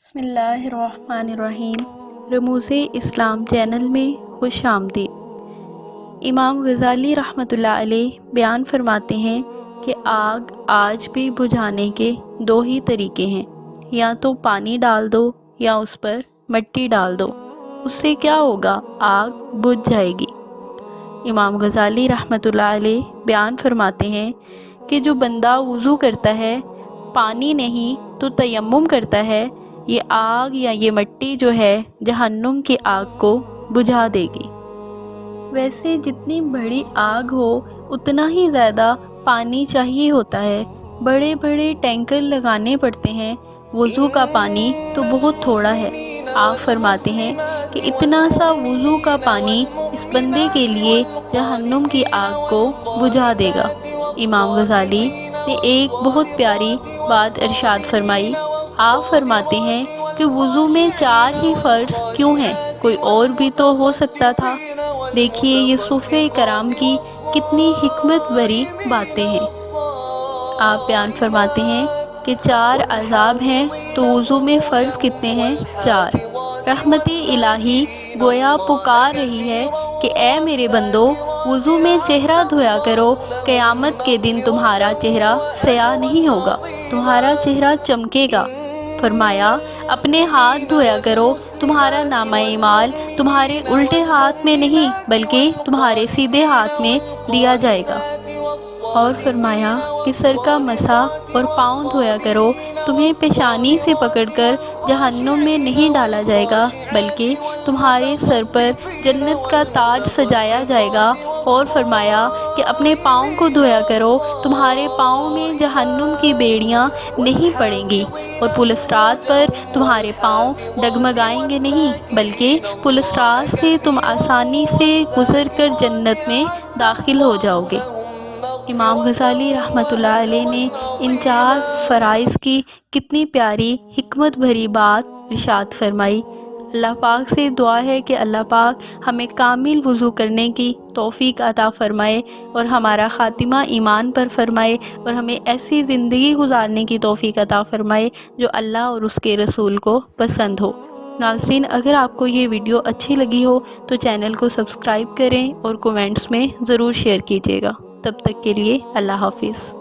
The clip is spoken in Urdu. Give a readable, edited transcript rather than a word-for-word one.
بسم اللہ الرحمن الرحیم۔ رموز اسلام چینل میں خوش آمدید۔ امام غزالی رحمۃ اللہ علیہ بیان فرماتے ہیں کہ آگ آج بھی بجھانے کے دو ہی طریقے ہیں، یا تو پانی ڈال دو یا اس پر مٹی ڈال دو، اس سے کیا ہوگا؟ آگ بجھ جائے گی۔ امام غزالی رحمۃ اللہ علیہ بیان فرماتے ہیں کہ جو بندہ وضو کرتا ہے، پانی نہیں تو تیمم کرتا ہے، یہ آگ یا یہ مٹی جو ہے جہنم کی آگ کو بجھا دے گی۔ ویسے جتنی بڑی آگ ہو اتنا ہی زیادہ پانی چاہیے ہوتا ہے، بڑے بڑے ٹینکر لگانے پڑتے ہیں، وضو کا پانی تو بہت تھوڑا ہے۔ آپ فرماتے ہیں کہ اتنا سا وضو کا پانی اس بندے کے لیے جہنم کی آگ کو بجھا دے گا۔ امام غزالی نے ایک بہت پیاری بات ارشاد فرمائی۔ آپ فرماتے ہیں کہ وضو میں 4 ہی فرض کیوں ہیں؟ کوئی اور بھی تو ہو سکتا تھا۔ دیکھیے یہ صوفیہ کرام کی کتنی حکمت بھری باتیں ہیں۔ آپ بیان فرماتے ہیں کہ 4 عذاب ہیں تو وضو میں فرض کتنے ہیں؟ 4۔ رحمت الہی گویا پکار رہی ہے کہ اے میرے بندو، وضو میں چہرہ دھویا کرو، قیامت کے دن تمہارا چہرہ سیاہ نہیں ہوگا، تمہارا چہرہ چمکے گا۔ فرمایا اپنے ہاتھ دھویا کرو، تمہارا نامہ اعمال تمہارے الٹے ہاتھ میں نہیں بلکہ تمہارے سیدھے ہاتھ میں دیا جائے گا۔ اور فرمایا کہ سر کا مسح اور پاؤں دھویا کرو، تمہیں پیشانی سے پکڑ کر جہنم میں نہیں ڈالا جائے گا بلکہ تمہارے سر پر جنت کا تاج سجایا جائے گا۔ اور فرمایا کہ اپنے پاؤں کو دھویا کرو، تمہارے پاؤں میں جہنم کی بیڑیاں نہیں پڑیں گی، اور پلسرات پر تمہارے پاؤں ڈگمگائیں گے نہیں بلکہ پلسرات سے تم آسانی سے گزر کر جنت میں داخل ہو جاؤ گے۔ امام غزالی رحمۃ اللہ علیہ نے ان 4 فرائض کی کتنی پیاری حکمت بھری بات ارشاد فرمائی۔ اللہ پاک سے دعا ہے کہ اللہ پاک ہمیں کامل وضو کرنے کی توفیق عطا فرمائے اور ہمارا خاتمہ ایمان پر فرمائے، اور ہمیں ایسی زندگی گزارنے کی توفیق عطا فرمائے جو اللہ اور اس کے رسول کو پسند ہو۔ ناظرین، اگر آپ کو یہ ویڈیو اچھی لگی ہو تو چینل کو سبسکرائب کریں اور کومنٹس میں ضرور شیئر کیجیے گا۔ تب تک کے لیے اللہ حافظ۔